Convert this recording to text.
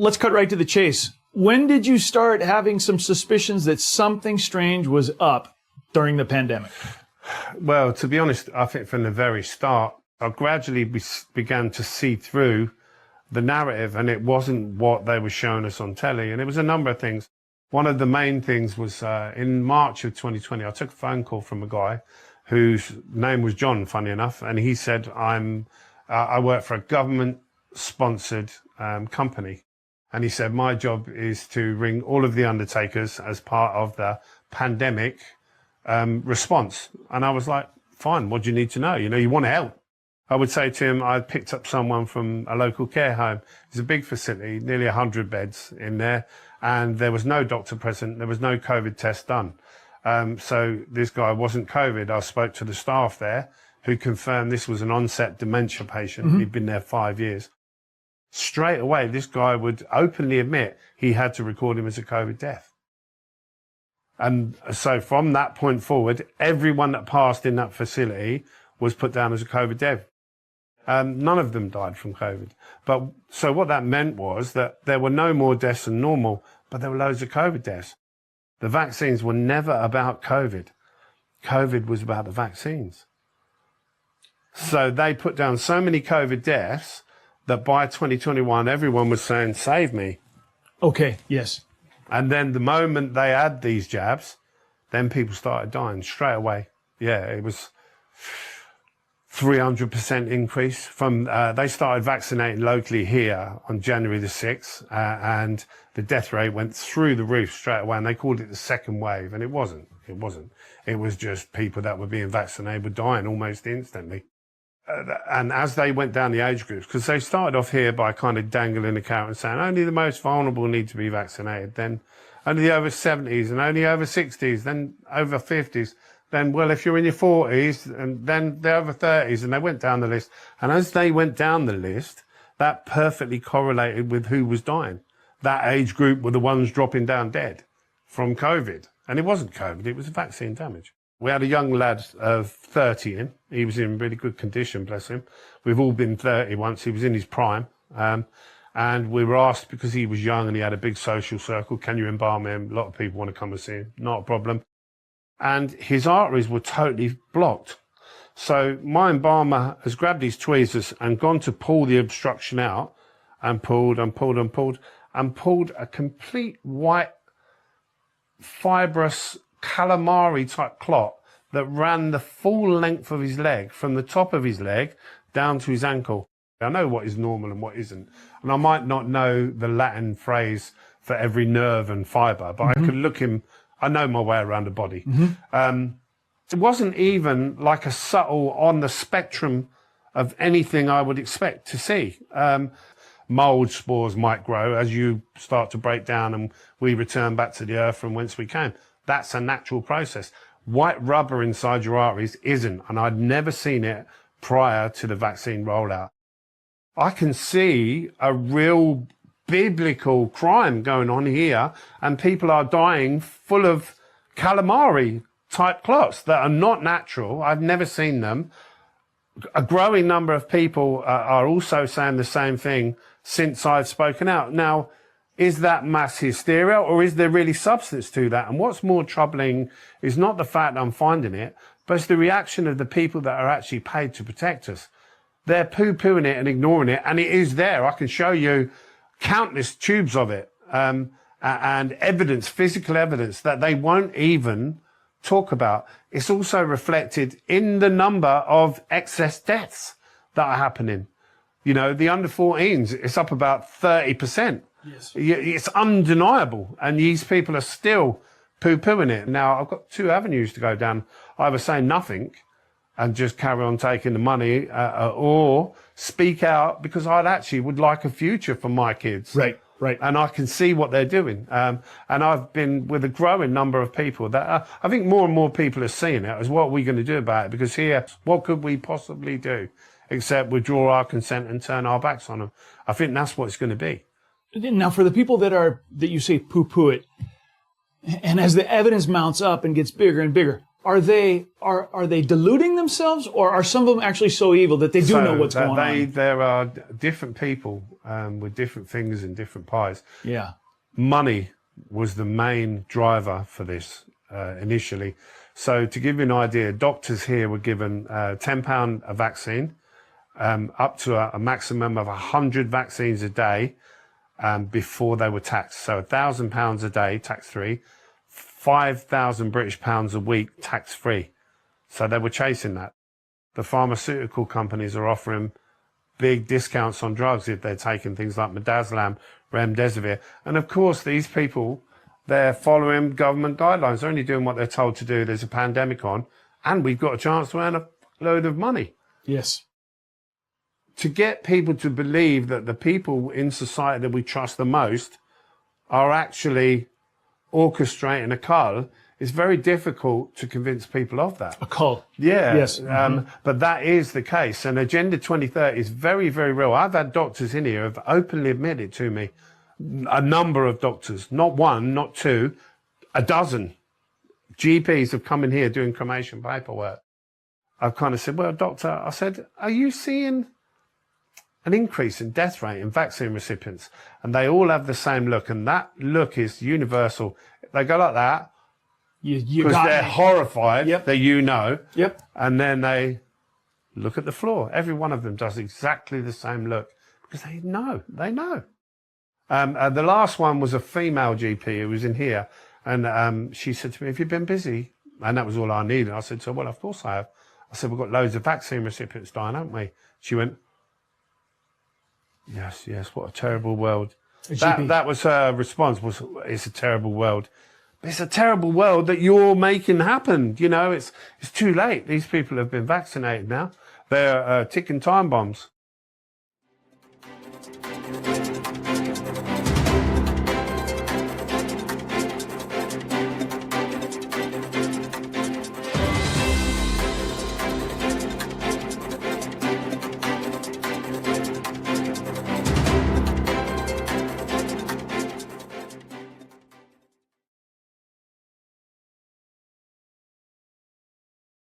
let's cut right to the chase. When did you start having some suspicions that something strange was up during the pandemic? Well, to be honest, I think from the very start, I gradually began to see through the narrative, and it wasn't what they were showing us on telly. And it was a number of things. One of the main things was in March of 2020, I took a phone call from a guy whose name was John, funny enough. And he said, I work for a government-sponsored company. And he said, my job is to ring all of the undertakers as part of the pandemic response. And I was like, fine, what do you need to know? You want to help. I would say to him, I picked up someone from a local care home. It's a big facility, nearly 100 beds in there. And there was no doctor present. There was no COVID test done. So this guy wasn't COVID. I spoke to the staff there who confirmed this was an onset dementia patient. Mm-hmm. He'd been there 5 years. Straight away, this guy would openly admit he had to record him as a COVID death. And so from that point forward, everyone that passed in that facility was put down as a COVID death. None of them died from COVID. But so what that meant was that there were no more deaths than normal, but there were loads of COVID deaths. The vaccines were never about COVID. COVID was about the vaccines. So they put down so many COVID deaths that by 2021, everyone was saying, save me. Okay, yes. And then the moment they had these jabs, then people started dying straight away. Yeah, it was 300% increase from, they started vaccinating locally here on January the 6th, and the death rate went through the roof straight away, and they called it the second wave, and it wasn't. It was just people that were being vaccinated were dying almost instantly. And as they went down the age groups, because they started off here by kind of dangling a carrot and saying only the most vulnerable need to be vaccinated, then only the over 70s and only over 60s, then over 50s, then, well, if you're in your 40s, and then the over 30s, and they went down the list. And as they went down the list, that perfectly correlated with who was dying. That age group were the ones dropping down dead from COVID. And it wasn't COVID, it was vaccine damage. We had a young lad of 30 in. He was in really good condition, bless him. We've all been 30 once. He was in his prime. And we were asked, because he was young and he had a big social circle, can you embalm him? A lot of people want to come and see him. Not a problem. And his arteries were totally blocked. So my embalmer has grabbed his tweezers and gone to pull the obstruction out, and pulled a complete white, fibrous calamari type clot that ran the full length of his leg, from the top of his leg down to his ankle. I know what is normal and what isn't. And I might not know the Latin phrase for every nerve and fibre, but I could look him, I know my way around the body. It wasn't even like a subtle on the spectrum of anything I would expect to see. Mold spores might grow as you start to break down and we return back to the earth from whence we came. That's a natural process. White rubber inside your arteries isn't, and I'd never seen it prior to the vaccine rollout. I can see a real biblical crime going on here, and people are dying full of calamari type clots that are not natural. I've never seen them. A growing number of people are also saying the same thing since I've spoken out. Now, is that mass hysteria, or is there really substance to that? And what's more troubling is not the fact I'm finding it, but it's the reaction of the people that are actually paid to protect us. They're poo-pooing it and ignoring it, and it is there. I can show you countless tubes of it, and evidence, physical evidence, that they won't even talk about. It's also reflected in the number of excess deaths that are happening. You know, the under 14s, it's up about 30%. Yes. It's undeniable, and these people are still poo-pooing it. Now, I've got two avenues to go down. Either say nothing and just carry on taking the money, or speak out, because I actually would like a future for my kids. Right. And I can see what they're doing. And I've been with a growing number of people that I think more and more people are seeing it as what are we going to do about it? Because here, what could we possibly do except withdraw our consent and turn our backs on them? I think that's what it's going to be. Now, for the people that you say poo-poo it, and as the evidence mounts up and gets bigger and bigger, are they deluding themselves, or are some of them actually so evil that they do know what's going on? There are different people with different fingers in different pies. Yeah. Money was the main driver for this initially. So to give you an idea, doctors here were given £10 a vaccine, up to a maximum of 100 vaccines a day before they were taxed. So £1,000 a day, tax-free, 5,000 British pounds a week, tax-free. So they were chasing that. The pharmaceutical companies are offering big discounts on drugs if they're taking things like midazolam, remdesivir. And of course, these people, they're following government guidelines. They're only doing what they're told to do. There's a pandemic on, and we've got a chance to earn a load of money. Yes. To get people to believe that the people in society that we trust the most are actually orchestrating a cull, it's very difficult to convince people of that. A cull. Yeah. Yes. But that is the case. And Agenda 2030 is very, very real. I've had doctors in here who have openly admitted to me, a number of doctors, not one, not two, a dozen GPs have come in here doing cremation paperwork. I've kind of said, well, doctor, I said, are you seeing an increase in death rate in vaccine recipients? And they all have the same look, and that look is universal. They go like that because they're horrified that you know. Yep. And then they look at the floor. Every one of them does exactly the same look because they know. They know. The last one was a female GP who was in here, and she said to me, "Have you been busy?" And that was all I needed. I said to her, "Well, of course I have." I said, "We've got loads of vaccine recipients dying, haven't we?" She went, Yes, what a terrible world. That was her response, was, it's a terrible world. But it's a terrible world that you're making happen. You know, it's too late. These people have been vaccinated now. They're ticking time bombs.